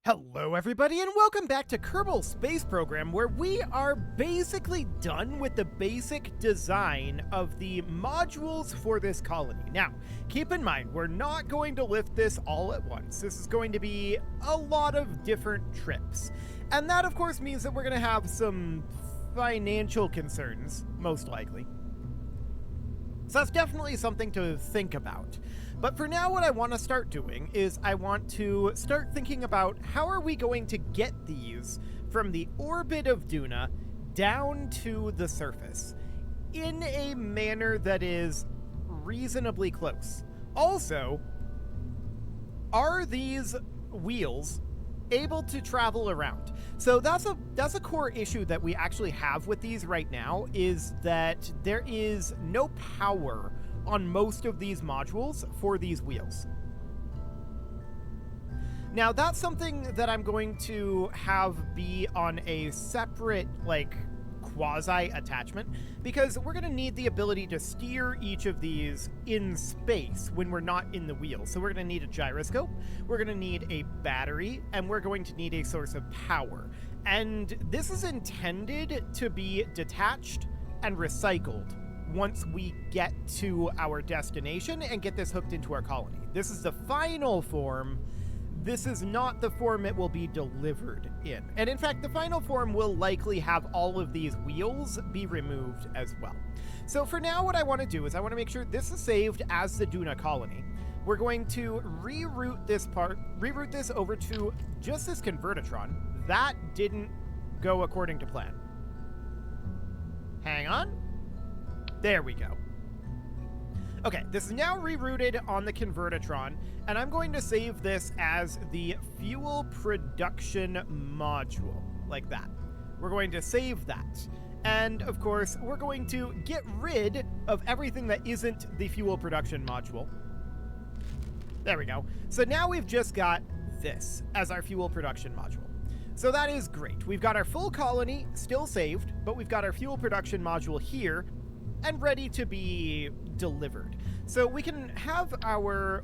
Hello everybody and welcome back to Kerbal Space Program, where we are basically done with the basic design of the modules for this colony. Now, keep in mind, we're not going to lift this all at once. This is going to be a lot of different trips. And that of course means that we're going to have some financial concerns, most likely. So that's definitely something to think about. But for now, what I want to start doing is I want to start thinking about how are we going to get these from the orbit of Duna down to the surface in a manner that is reasonably close. Also, are these wheels able to travel around? So that's a core issue that we actually have with these right now, is that there is no power on most of these modules for these wheels. Now that's something that I'm going to have be on a separate quasi attachment, because we're going to need the ability to steer each of these in space when we're not in the wheel. So we're going to need a gyroscope, we're going to need a battery, and we're going to need a source of power. And this is intended to be detached and recycled once we get to our destination and get this hooked into our colony. This is the final form. This is not the form it will be delivered in. And in fact, the final form will likely have all of these wheels be removed as well. So for now, what I want to do is I want to make sure this is saved as the Duna colony. We're going to reroute this over to just this convertitron. That didn't go according to plan. Hang on. There we go. Okay, this is now rerouted on the convertitron, and I'm going to save this as the fuel production module, like that. We're going to save that. And of course, we're going to get rid of everything that isn't the fuel production module. There we go. So now we've just got this as our fuel production module. So that is great. We've got our full colony still saved, but we've got our fuel production module here and ready to be delivered. So we can have our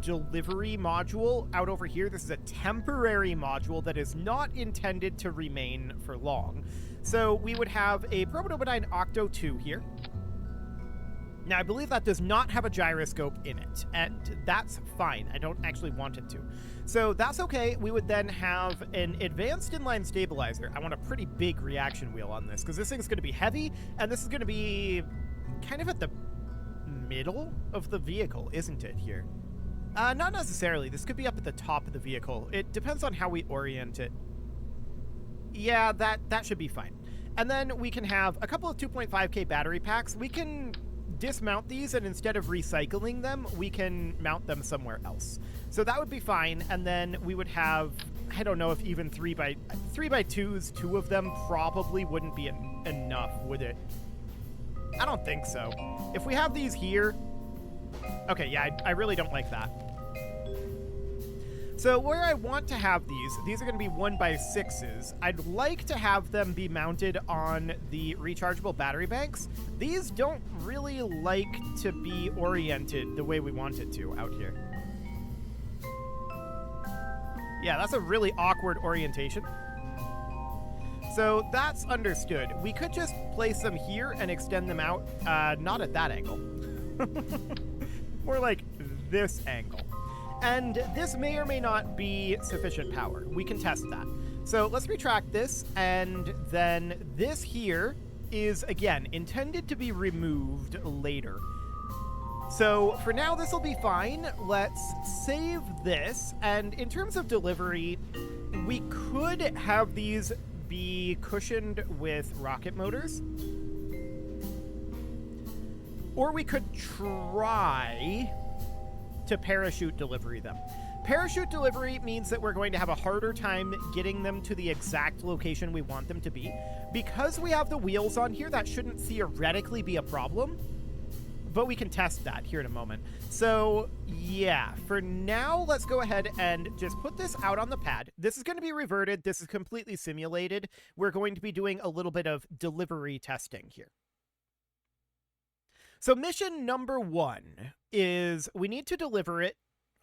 delivery module out over here. This is a temporary module that is not intended to remain for long. So we would have a Protobenign Octo 2 here. Now, I believe that does not have a gyroscope in it, and that's fine. I don't actually want it to. So that's okay. We would then have an advanced inline stabilizer. I want a pretty big reaction wheel on this, because this thing's going to be heavy, and this is going to be kind of at the middle of the vehicle, isn't it, here? Not necessarily. This could be up at the top of the vehicle. It depends on how we orient it. Yeah, that should be fine. And then we can have a couple of 2.5K battery packs. We can dismount these, and instead of recycling them, we can mount them somewhere else. So that would be fine. And then we would have, I don't know if even 3x2s, two of them probably wouldn't be enough, would it? I don't think so. If we have these here, okay, yeah, I really don't like that. So where I want to have these are going to be 1x6s. I'd like to have them be mounted on the rechargeable battery banks. These don't really like to be oriented the way we want it to out here. Yeah, that's a really awkward orientation. So that's understood. We could just place them here and extend them out, not at that angle. More like this angle. And this may or may not be sufficient power. We can test that. So let's retract this, and then this here is, again, intended to be removed later. So for now, this will be fine. Let's save this, and in terms of delivery, we could have these be cushioned with rocket motors. Or we could try to parachute delivery them. Parachute delivery means that we're going to have a harder time getting them to the exact location we want them to be. Because we have the wheels on here, that shouldn't theoretically be a problem, but we can test that here in a moment. So yeah, for now, let's go ahead and just put this out on the pad. This is going to be reverted. This is completely simulated. We're going to be doing a little bit of delivery testing here. So mission number 1 is we need to deliver it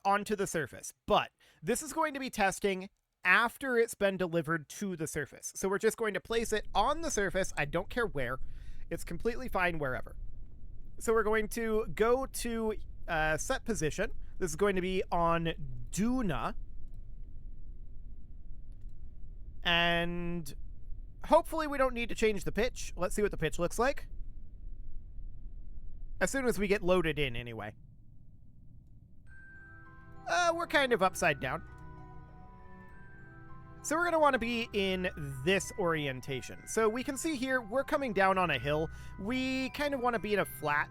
onto the surface, but This is going to be testing after it's been delivered to the surface. So we're just going to place it on the surface. I don't care where. It's completely fine wherever. So we're going to go to set position. This is going to be on Duna. And hopefully we don't need to change the pitch. Let's see what the pitch looks like. As soon as we get loaded in, anyway. We're kind of upside down. So we're going to want to be in this orientation. So we can see here, we're coming down on a hill. We kind of want to be in a flat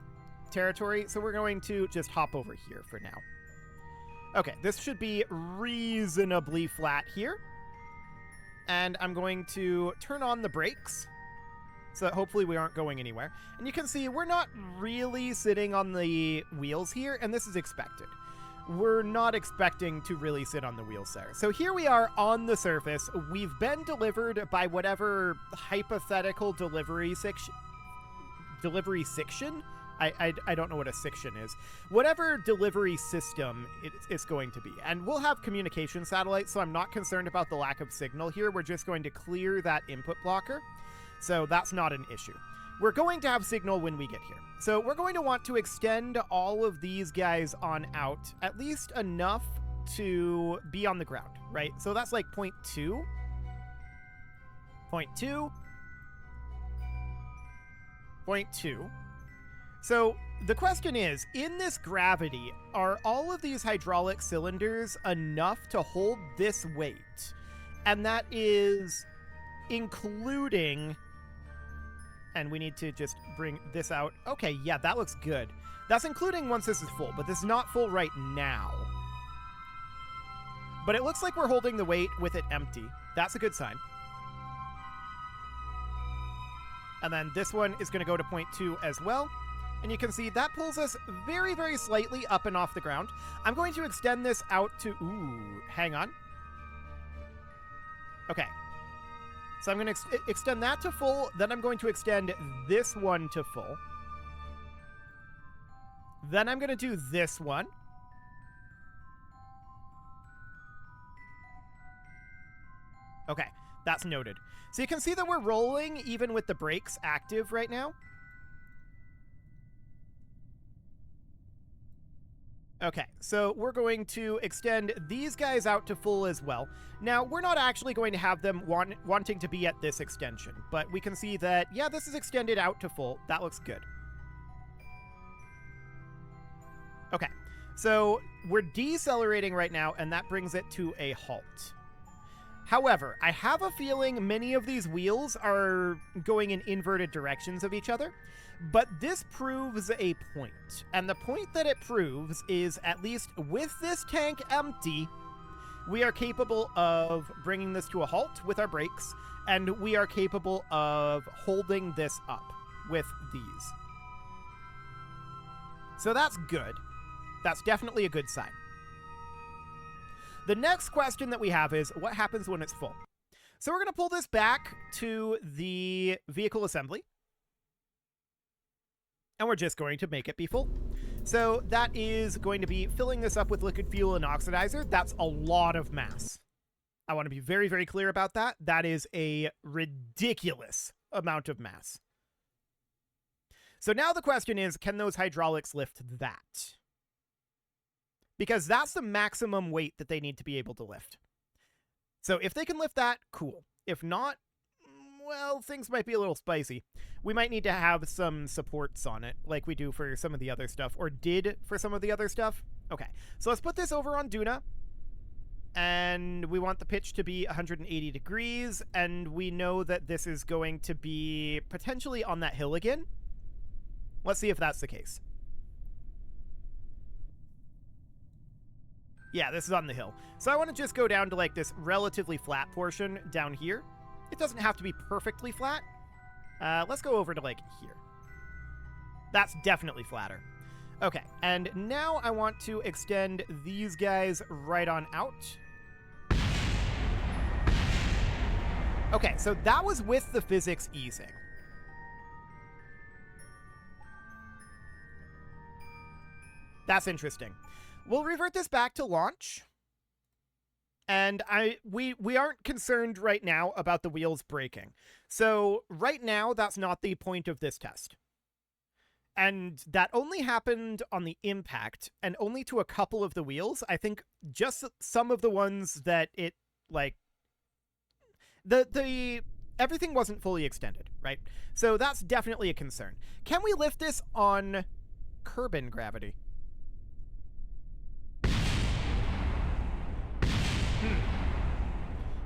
territory, so we're going to just hop over here for now. Okay, this should be reasonably flat here. And I'm going to turn on the brakes so that hopefully we aren't going anywhere. And you can see we're not really sitting on the wheels here, and this is expected. We're not expecting to really sit on the wheels there. So here we are on the surface. We've been delivered by whatever hypothetical delivery section. I don't know what a section is. Whatever delivery system it's going to be. And we'll have communication satellites, so I'm not concerned about the lack of signal here. We're just going to clear that input blocker. So that's not an issue. We're going to have signal when we get here. So we're going to want to extend all of these guys on out, at least enough to be on the ground, right? So that's like 0.2. 0.2. 0.2. So the question is, in this gravity, are all of these hydraulic cylinders enough to hold this weight? And that is including... And we need to just bring this out. Okay, yeah, that looks good. That's including once this is full, but this is not full right now. But it looks like we're holding the weight with it empty. That's a good sign. And then this one is going to go to 0.2 as well. And you can see that pulls us very, very slightly up and off the ground. I'm going to extend this out to... Ooh, hang on. Okay. So I'm going to extend that to full. Then I'm going to extend this one to full. Then I'm going to do this one. Okay, that's noted. So you can see that we're rolling even with the brakes active right now. Okay, so we're going to extend these guys out to full as well. Now, we're not actually going to have them wanting to be at this extension, but we can see that, yeah, this is extended out to full. That looks good. Okay, so we're decelerating right now, and that brings it to a halt. However, I have a feeling many of these wheels are going in inverted directions of each other. But this proves a point, and the point that it proves is, at least with this tank empty, we are capable of bringing this to a halt with our brakes, and we are capable of holding this up with these. So that's good. That's definitely a good sign. The next question that we have is, what happens when it's full? So we're going to pull this back to the vehicle assembly. And we're just going to make it be full. So that is going to be filling this up with liquid fuel and oxidizer. That's a lot of mass. I want to be very, very clear about that. That is a ridiculous amount of mass. So now the question is, can those hydraulics lift that? Because that's the maximum weight that they need to be able to lift. So if they can lift that, cool. If not, well, things might be a little spicy. We might need to have some supports on it, like we do for some of the other stuff, or did for some of the other stuff. Okay, so let's put this over on Duna. And we want the pitch to be 180 degrees, and we know that this is going to be potentially on that hill again. Let's see if that's the case. Yeah, this is on the hill. So I want to just go down to like this relatively flat portion down here. It doesn't have to be perfectly flat. Let's go over to like here. That's definitely flatter. Okay, and now I want to extend these guys right on out. Okay, so that was with the physics easing. That's interesting. We'll revert this back to launch. And we aren't concerned right now about the wheels breaking. So right now, that's not the point of this test. And that only happened on the impact, and only to a couple of the wheels. I think just some of the ones that it, like, the everything wasn't fully extended, right? So that's definitely a concern. Can we lift this on Kerbal gravity?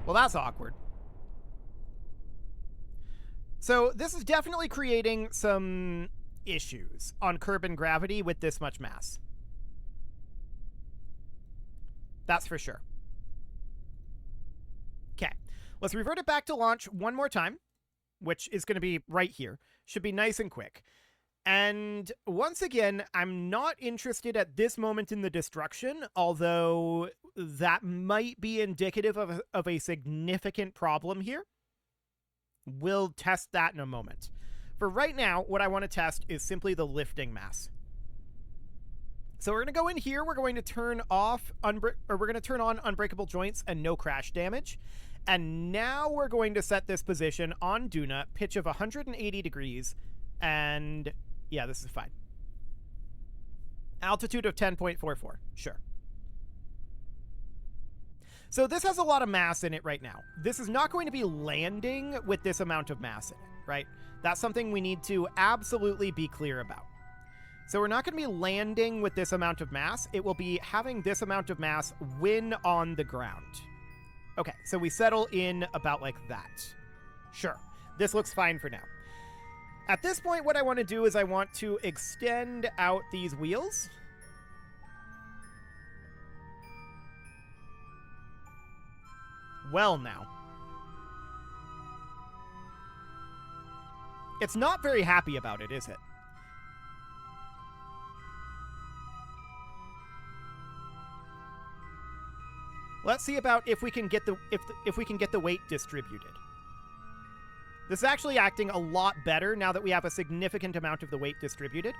Well, that's awkward. So this is definitely creating some issues on Kerbal gravity with this much mass. That's for sure. Okay, let's revert it back to launch one more time, which is going to be right here. Should be nice and quick. And once again, I'm not interested at this moment in the destruction, although that might be indicative of a significant problem here. We'll test that in a moment. For right now, what I want to test is simply the lifting mass. So we're going to go in here. We're going to turn off we're going to turn on unbreakable joints and no crash damage. And now we're going to set this position on Duna, pitch of 180 degrees, and yeah, this is fine. Altitude of 10.44. Sure. So this has a lot of mass in it right now. This is not going to be landing with this amount of mass in it, right? That's something we need to absolutely be clear about. So we're not going to be landing with this amount of mass. It will be having this amount of mass when on the ground. Okay, so we settle in about like that. Sure, this looks fine for now. At this point, what I want to do is I want to extend out these wheels. Well, now. It's not very happy about it, is it? Let's see about if we can get the if we can get the weight distributed. This is actually acting a lot better now that we have a significant amount of the weight distributed.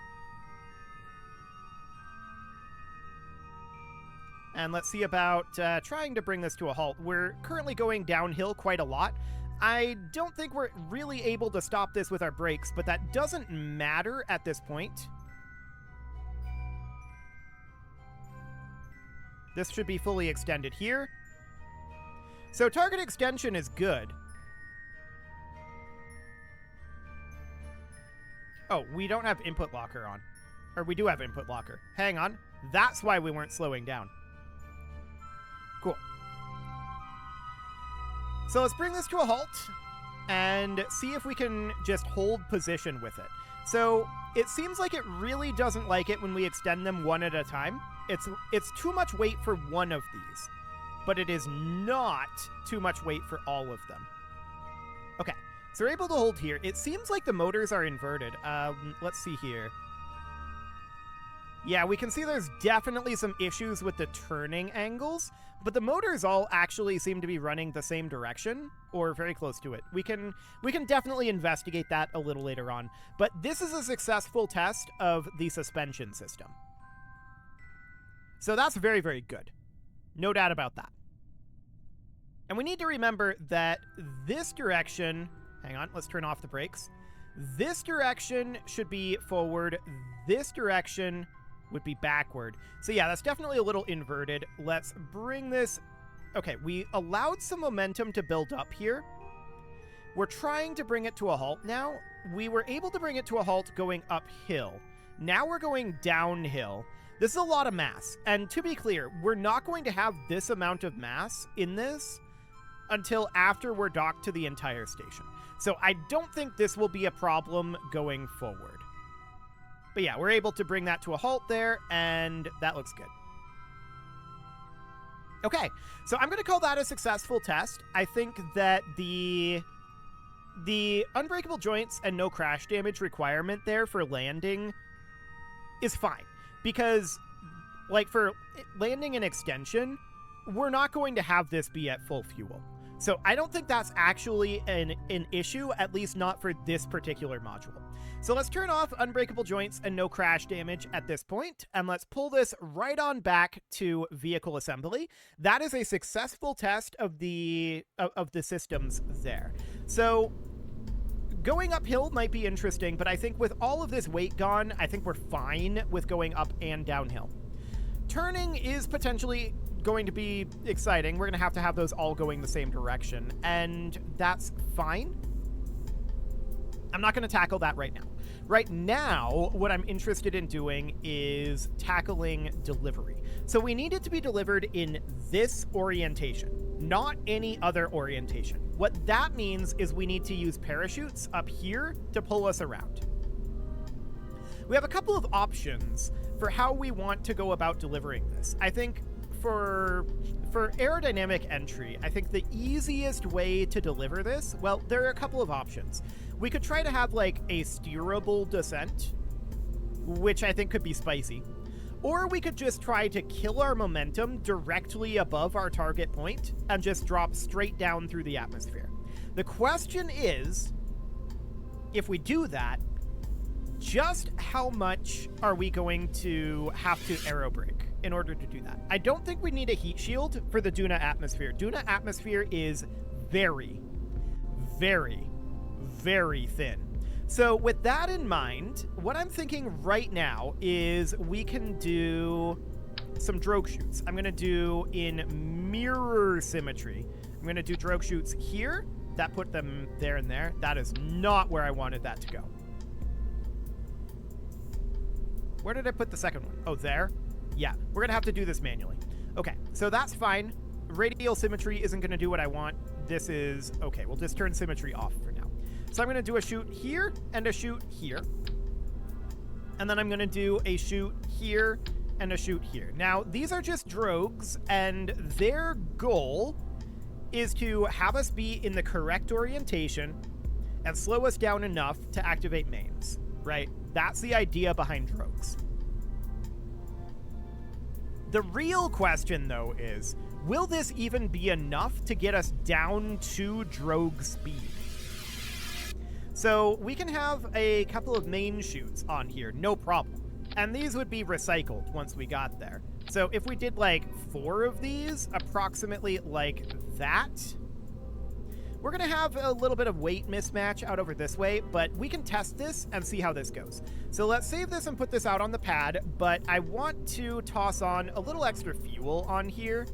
And let's see about trying to bring this to a halt. We're currently going downhill quite a lot. I don't think we're really able to stop this with our brakes, but that doesn't matter at this point. This should be fully extended here. So target extension is good. Oh, we don't have input locker on. Or we do have input locker. Hang on. That's why we weren't slowing down. Cool. So let's bring this to a halt and see if we can just hold position with it. So it seems like it really doesn't like it when we extend them one at a time. It's too much weight for one of these, but it is not too much weight for all of them. Okay, so we're able to hold here. It seems like the motors are inverted. Let's see here. Yeah, we can see there's definitely some issues with the turning angles, but the motors all actually seem to be running the same direction, or very close to it. We can definitely investigate that a little later on, but this is a successful test of the suspension system. So that's very, very good. No doubt about that. And we need to remember that this direction... Hang on, let's turn off the brakes. This direction should be forward. This direction would be backward. So yeah, that's definitely a little inverted. Let's bring this... Okay, we allowed some momentum to build up here. We're trying to bring it to a halt now. We were able to bring it to a halt going uphill. Now we're going downhill. This is a lot of mass. And to be clear, we're not going to have this amount of mass in this until after we're docked to the entire station. So I don't think this will be a problem going forward. But yeah, we're able to bring that to a halt there, and that looks good. Okay, so I'm going to call that a successful test. I think that the unbreakable joints and no crash damage requirement there for landing is fine. Because, like, for landing and extension, we're not going to have this be at full fuel. So I don't think that's actually an issue, at least not for this particular module. So let's turn off unbreakable joints and no crash damage at this point, and let's pull this right on back to vehicle assembly. That is a successful test of the systems there. So going uphill might be interesting, but I think with all of this weight gone, I think we're fine with going up and downhill. Turning is potentially going to be exciting. We're going to have those all going the same direction, and that's fine. I'm not going to tackle that right now. Right now, what I'm interested in doing is tackling delivery. So we need it to be delivered in this orientation, not any other orientation. What that means is we need to use parachutes up here to pull us around. We have a couple of options for how we want to go about delivering this. I think for aerodynamic entry, I think the easiest way to deliver this, well, there are a couple of options. We could try to have like a steerable descent, which I think could be spicy. Or we could just try to kill our momentum directly above our target point and just drop straight down through the atmosphere. The question is, if we do that, just how much are we going to have to aerobrake in order to do that? I don't think we need a heat shield for the Duna atmosphere. Duna atmosphere is very, very, very thin. So with that in mind, what I'm thinking right now is we can do some drogue shoots. I'm going to do in mirror symmetry. I'm going to do drogue shoots here. That put them there and there. That is not where I wanted that to go. Where did I put the second one? Oh, there? Yeah, we're going to have to do this manually. Okay, so that's fine. Radial symmetry isn't going to do what I want. This is... okay, we'll just turn symmetry off for now. So I'm going to do a shoot here and a shoot here. And then I'm going to do a shoot here and a shoot here. Now, these are just drogues, and their goal is to have us be in the correct orientation and slow us down enough to activate mains, right? That's the idea behind drogues. The real question, though, is, will this even be enough to get us down to drogue speed? So we can have a couple of main shoots on here, no problem. And these would be recycled once we got there. So if we did like 4 of these, approximately like that, we're going to have a little bit of weight mismatch out over this way, but we can test this and see how this goes. So let's save this and put this out on the pad, but I want to toss on a little extra fuel on here.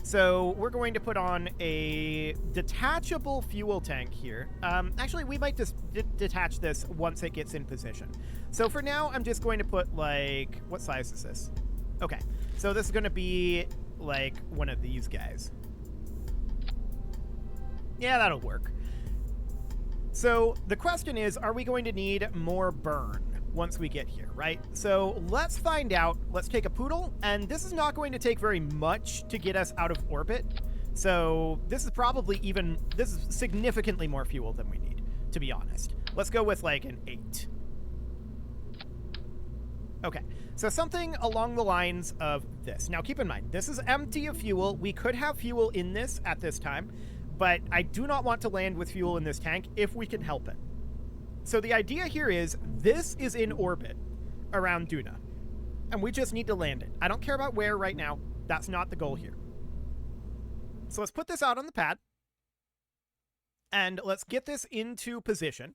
So we're going to put on a detachable fuel tank here. Actually, we might just detach this once it gets in position. So for now, I'm just going to put like, what size is this? Okay, so this is going to be like one of these guys. Yeah, that'll work. So the question is, are we going to need more burn once we get here, right? So let's find out. Let's take a poodle, and this is not going to take very much to get us out of orbit. So this is probably this is significantly more fuel than we need, to be honest. Let's go with like an 8. Okay, so something along the lines of this. Now keep in mind, this is empty of fuel. We could have fuel in this at this time, but I do not want to land with fuel in this tank if we can help it. So the idea here is this is in orbit around Duna, and we just need to land it. I don't care about where right now. That's not the goal here. So let's put this out on the pad, and let's get this into position.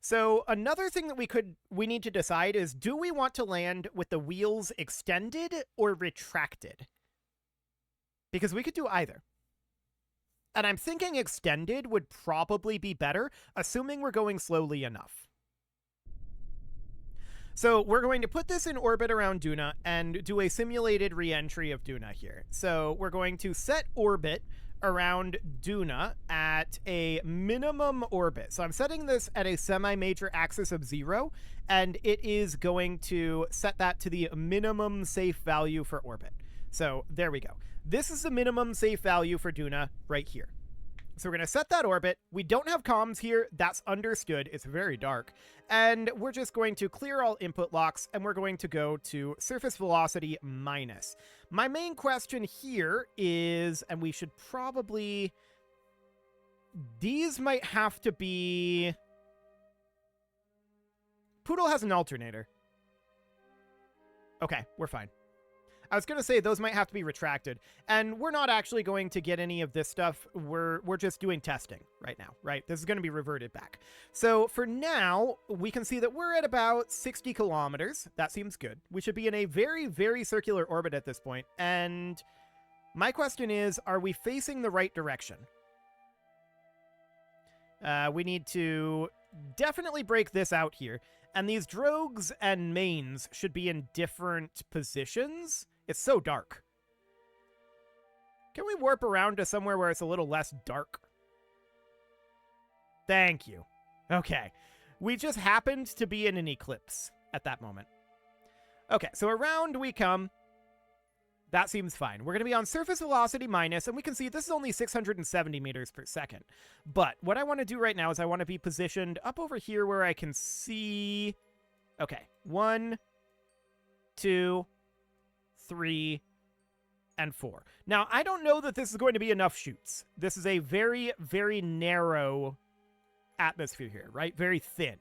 So another thing that we need to decide is, do we want to land with the wheels extended or retracted? Because we could do either. And I'm thinking extended would probably be better, assuming we're going slowly enough. So we're going to put this in orbit around Duna and do a simulated reentry of Duna here. So we're going to set orbit around Duna at a minimum orbit. So I'm setting this at a semi-major axis of 0, and it is going to set that to the minimum safe value for orbit. So there we go. This is the minimum safe value for Duna right here. So we're going to set that orbit. We don't have comms here. That's understood. It's very dark. And we're just going to clear all input locks, and we're going to go to surface velocity minus. My main question here is, and we should probably these might have to be... Poodle has an alternator. Okay, we're fine. I was going to say those might have to be retracted, and we're not actually going to get any of this stuff. We're just doing testing right now, right? This is going to be reverted back. So for now, we can see that we're at about 60 kilometers. That seems good. We should be in a very, very circular orbit at this point. And my question is, are we facing the right direction? We need to definitely break this out here. And these drogues and mains should be in different positions. It's so dark. Can we warp around to somewhere where it's a little less dark? Thank you. Okay. We just happened to be in an eclipse at that moment. Okay, so around we come. That seems fine. We're going to be on surface velocity minus, and we can see this is only 670 meters per second. But what I want to do right now is I want to be positioned up over here where I can see... Okay, 1, 2, 3, and 4. Now, I don't know that this is going to be enough chutes. This is a very, very narrow atmosphere here, right? Very thin.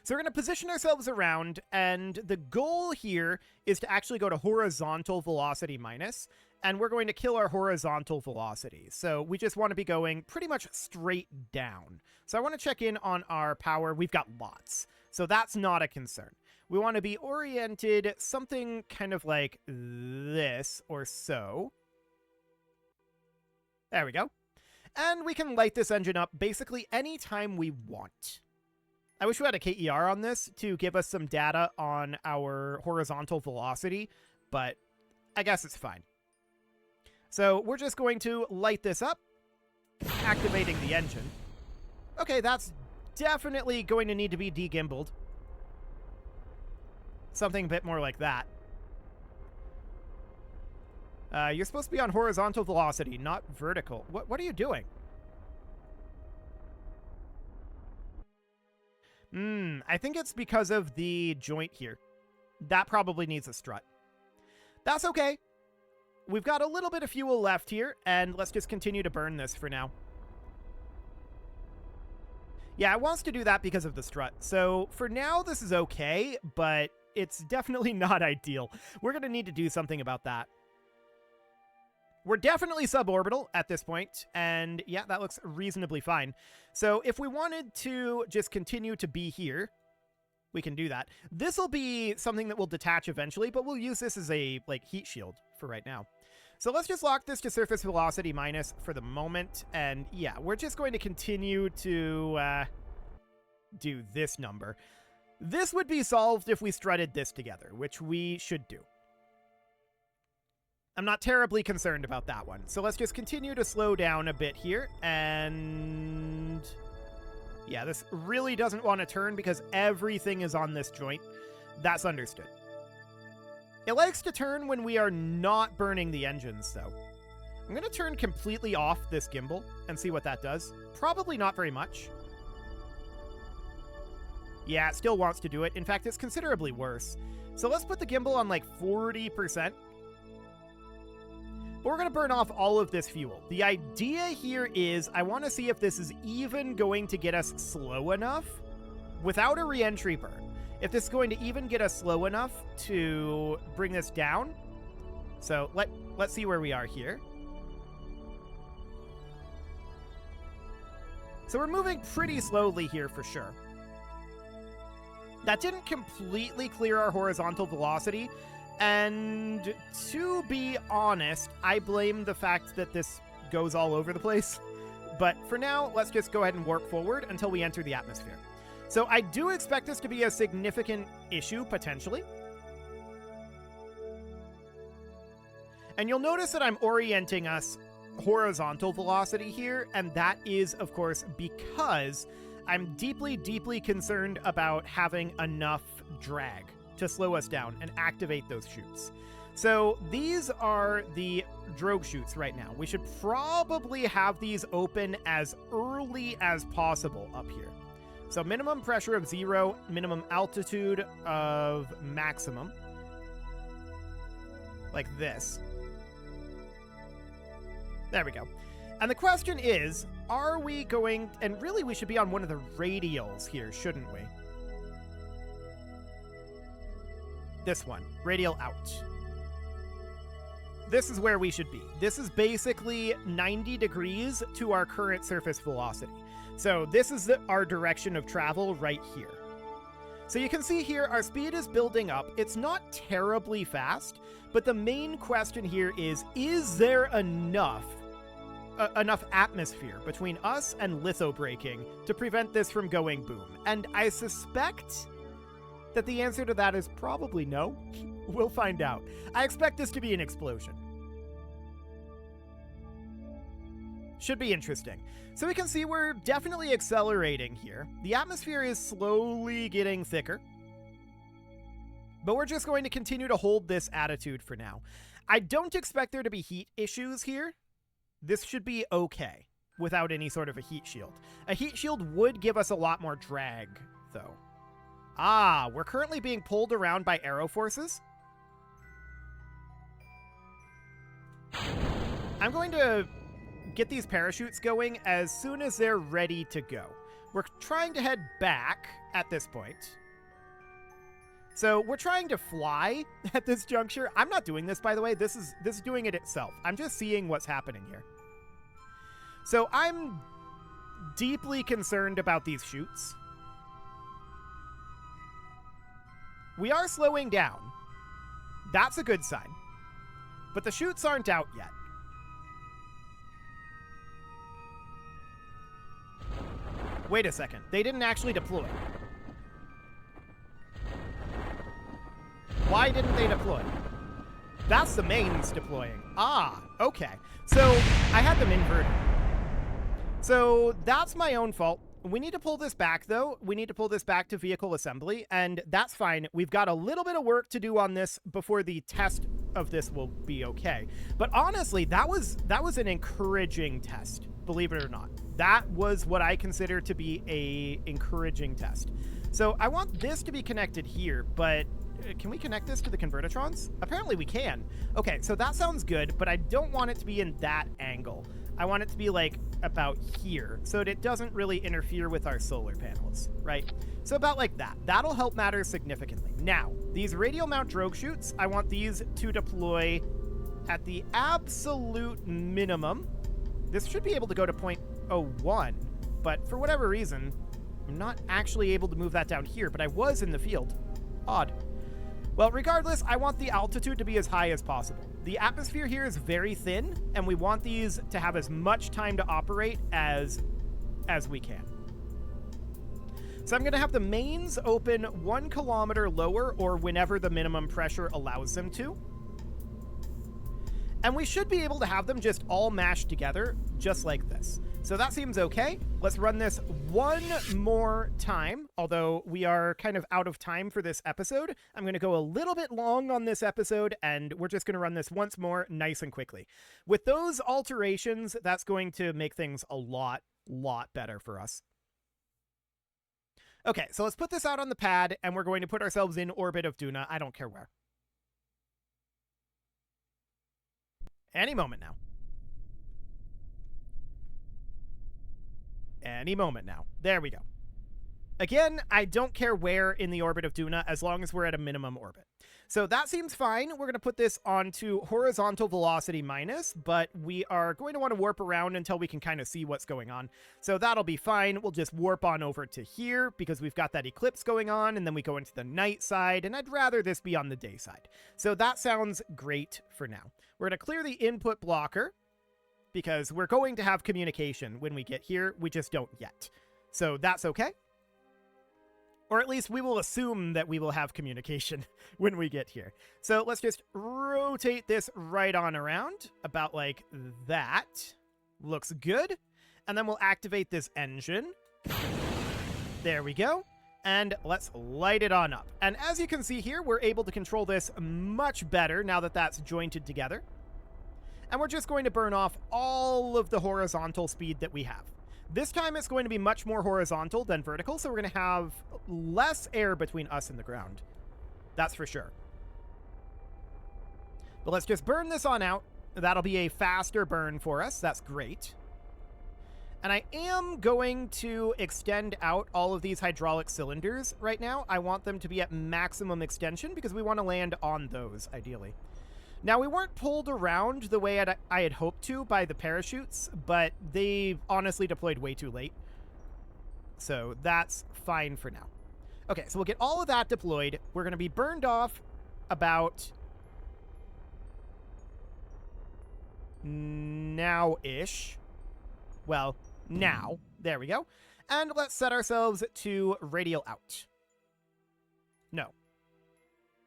So we're going to position ourselves around, and the goal here is to actually go to horizontal velocity minus, and we're going to kill our horizontal velocity. So we just want to be going pretty much straight down. So I want to check in on our power. We've got lots, so that's not a concern. We want to be oriented something kind of like this or so. There we go. And we can light this engine up basically anytime we want. I wish we had a KER on this to give us some data on our horizontal velocity, but I guess it's fine. So we're just going to light this up, activating the engine. Okay, that's definitely going to need to be de-gimbaled. Something a bit more like that. You're supposed to be on horizontal velocity, not vertical. What are you doing? I think it's because of the joint here. That probably needs a strut. That's okay. We've got a little bit of fuel left here, and let's just continue to burn this for now. Yeah, it wants to do that because of the strut. So for now, this is okay, but it's definitely not ideal. We're going to need to do something about that. We're definitely suborbital at this point, and yeah, that looks reasonably fine. So if we wanted to just continue to be here, we can do that. This will be something that will detach eventually, but we'll use this as a heat shield for right now. So let's just lock this to surface velocity minus for the moment, and yeah, we're just going to continue to do this number. This would be solved if we strutted this together, which we should do. I'm not terribly concerned about that one. So let's just continue to slow down a bit here. And yeah, this really doesn't want to turn because everything is on this joint. That's understood. It likes to turn when we are not burning the engines, though. I'm going to turn completely off this gimbal and see what that does. Probably not very much. Yeah, it still wants to do it. In fact, it's considerably worse. So let's put the gimbal on 40%. But we're going to burn off all of this fuel. The idea here is I want to see if this is even going to get us slow enough without a reentry burn. If this is going to even get us slow enough to bring this down. So let's see where we are here. So we're moving pretty slowly here for sure. That didn't completely clear our horizontal velocity. And to be honest, I blame the fact that this goes all over the place. But for now, let's just go ahead and warp forward until we enter the atmosphere. So I do expect this to be a significant issue, potentially. And you'll notice that I'm orienting us horizontal velocity here, and that is, of course, because I'm deeply, deeply concerned about having enough drag to slow us down and activate those chutes. So these are the drogue chutes right now. We should probably have these open as early as possible up here. So minimum pressure of 0, minimum altitude of maximum. Like this. There we go. And the question is, are we going... And really, we should be on one of the radials here, shouldn't we? This one. Radial out. This is where we should be. This is basically 90 degrees to our current surface velocity. So this is our direction of travel right here. So you can see here, our speed is building up. It's not terribly fast, but the main question here is there enough atmosphere between us and litho braking to prevent this from going boom? And I suspect that the answer to that is probably no. We'll find out. I expect this to be an explosion. Should be interesting. So we can see we're definitely accelerating here. The atmosphere is slowly getting thicker. But we're just going to continue to hold this attitude for now. I don't expect there to be heat issues here. This should be okay without any sort of a heat shield. A heat shield would give us a lot more drag, though. Ah, we're currently being pulled around by aero forces. I'm going to get these parachutes going as soon as they're ready to go. We're trying to head back at this point. So we're trying to fly at this juncture. I'm not doing this, by the way. This is doing it itself. I'm just seeing what's happening here. So I'm deeply concerned about these chutes. We are slowing down. That's a good sign. But the chutes aren't out yet. Wait a second. They didn't actually deploy. Why didn't they deploy? That's the mains deploying. Ah, okay. So I had them inverted. So that's my own fault. We need to pull this back, though. We need to pull this back to vehicle assembly, and that's fine. We've got a little bit of work to do on this before the test of this will be okay. But honestly, that was an encouraging test, believe it or not. That was what I consider to be a encouraging test. So I want this to be connected here, but can we connect this to the convertitrons? Apparently we can. Okay, so that sounds good, but I don't want it to be in that angle. I want it to be like about here so that it doesn't really interfere with our solar panels, right? So about like that. That'll help matters significantly. Now, these radial mount drogue chutes, I want these to deploy at the absolute minimum. This should be able to go to 0.01, but for whatever reason, I'm not actually able to move that down here, but I was in the field. Odd. Well, regardless, I want the altitude to be as high as possible. The atmosphere here is very thin, and we want these to have as much time to operate as we can. So I'm going to have the mains open 1 kilometer lower, or whenever the minimum pressure allows them to. And we should be able to have them just all mashed together, just like this. So that seems okay. Let's run this one more time, although we are kind of out of time for this episode. I'm going to go a little bit long on this episode, and we're just going to run this once more nice and quickly. With those alterations, that's going to make things a lot better for us. Okay, so let's put this out on the pad, and we're going to put ourselves in orbit of Duna. I don't care where. Any moment now. Any moment now. There we go. Again, I don't care where in the orbit of Duna as long as we're at a minimum orbit. So that seems fine. We're going to put this onto horizontal velocity minus, but we are going to want to warp around until we can kind of see what's going on. So that'll be fine. We'll just warp on over to here because we've got that eclipse going on, and then we go into the night side, and I'd rather this be on the day side. So that sounds great for now. We're going to clear the input blocker, because we're going to have communication when we get here. We just don't yet. So that's okay. Or at least we will assume that we will have communication when we get here. So let's just rotate this right on around, about like that. Looks good. And then we'll activate this engine. There we go. And let's light it on up. And as you can see here, we're able to control this much better now that that's jointed together. And we're just going to burn off all of the horizontal speed that we have. This time it's going to be much more horizontal than vertical, so we're going to have less air between us and the ground. That's for sure. But let's just burn this on out. That'll be a faster burn for us. That's great. And I am going to extend out all of these hydraulic cylinders right now. I want them to be at maximum extension because we want to land on those, ideally. Now, we weren't pulled around the way I had hoped to by the parachutes, but they honestly deployed way too late. So that's fine for now. Okay, so we'll get all of that deployed. We're going to be burned off about now-ish. Well, now. There we go. And let's set ourselves to radial out. No.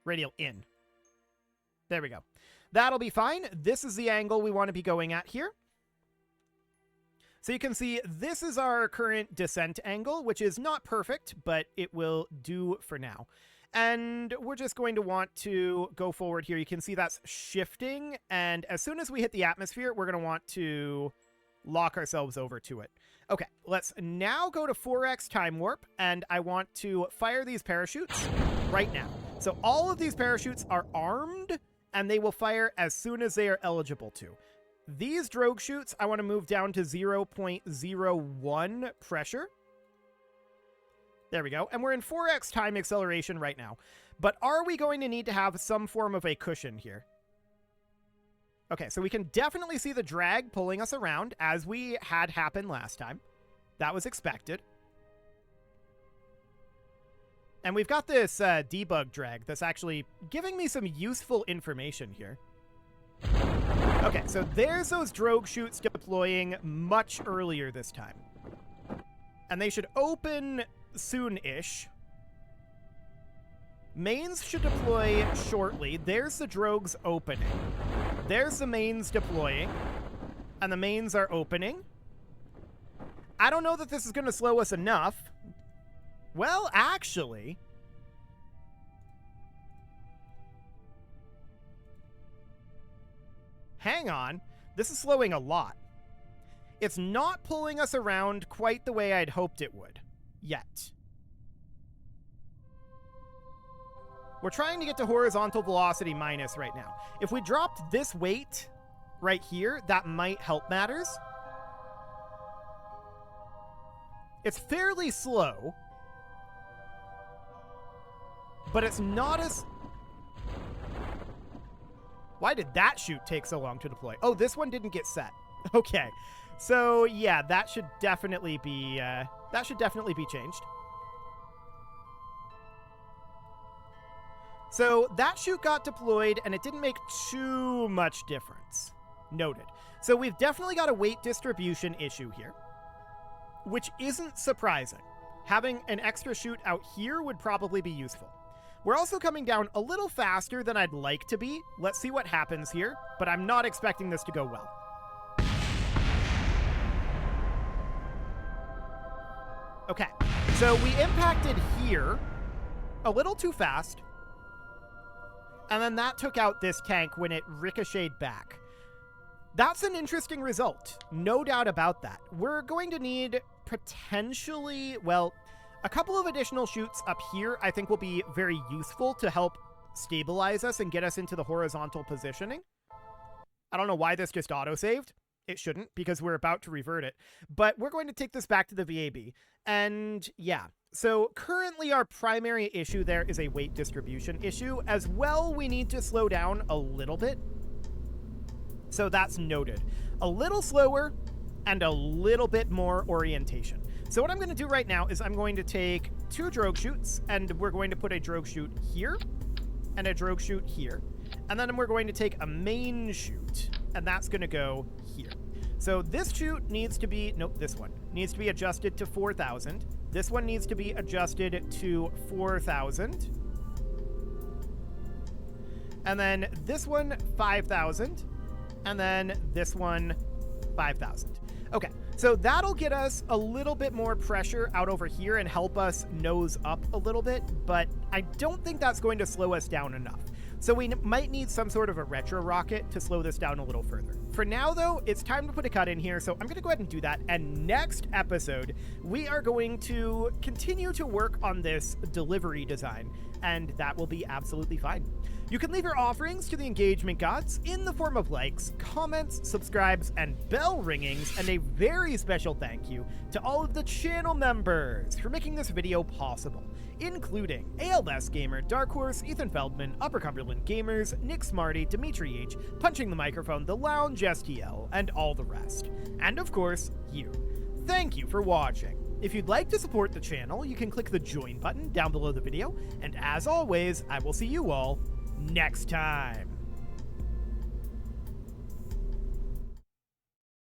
Radial in. There we go. That'll be fine. This is the angle we want to be going at here. So you can see this is our current descent angle, which is not perfect, but it will do for now. And we're just going to want to go forward here. You can see that's shifting. And as soon as we hit the atmosphere, we're going to want to lock ourselves over to it. Okay, let's now go to 4x time warp, and I want to fire these parachutes right now. So all of these parachutes are armed, and they will fire as soon as they are eligible to. These drogue chutes, I want to move down to 0.01 pressure. There we go. And we're in 4x time acceleration right now. But are we going to need to have some form of a cushion here? Okay, so we can definitely see the drag pulling us around, as we had happen last time. That was expected. And we've got this debug drag that's actually giving me some useful information here. Okay, so there's those drogue chutes deploying much earlier this time. And they should open soon-ish. Mains should deploy shortly. There's the drogues opening. There's the mains deploying. And the mains are opening. I don't know that this is going to slow us enough. Well, actually, hang on. This is slowing a lot. It's not pulling us around quite the way I'd hoped it would, yet. We're trying to get to horizontal velocity minus right now. If we dropped this weight right here, that might help matters. It's fairly slow, but it's not as... Why did that chute take so long to deploy? Oh, this one didn't get set. Okay. So, yeah, that should definitely be changed. So, that chute got deployed, and it didn't make too much difference. Noted. So, we've definitely got a weight distribution issue here, which isn't surprising. Having an extra chute out here would probably be useful. We're also coming down a little faster than I'd like to be. Let's see what happens here, but I'm not expecting this to go well. Okay, so we impacted here a little too fast, and then that took out this tank when it ricocheted back. That's an interesting result, no doubt about that. We're going to need potentially, well, a couple of additional chutes up here I think will be very useful to help stabilize us and get us into the horizontal positioning. I don't know why this just auto-saved. It shouldn't, because we're about to revert it. But we're going to take this back to the VAB. And yeah, so currently our primary issue there is a weight distribution issue. As well, we need to slow down a little bit. So that's noted. A little slower and a little bit more orientation. So what I'm going to do right now is I'm going to take two drogue chutes, and we're going to put a drogue chute here and a drogue chute here. And then we're going to take a main chute, and that's going to go here. So this chute needs to be, nope, this one needs to be adjusted to 4,000. This one needs to be adjusted to 4,000. And then this one, 5,000. And then this one, 5,000. Okay, so that'll get us a little bit more pressure out over here and help us nose up a little bit, but I don't think that's going to slow us down enough. So we might need some sort of a retro rocket to slow this down a little further. For now, though, it's time to put a cut in here, so I'm going to go ahead and do that. And next episode, we are going to continue to work on this delivery design, and that will be absolutely fine. You can leave your offerings to the engagement gods in the form of likes, comments, subscribes, and bell ringings, and a very special thank you to all of the channel members for making this video possible, including ALS Gamer, Dark Horse, Ethan Feldman, Upper Cumberland Gamers, Nick Smarty, Dimitri H, Punching the Microphone, The Lounge STL, and all the rest. And of course, you. Thank you for watching. If you'd like to support the channel, you can click the join button down below the video, and as always, I will see you all next time.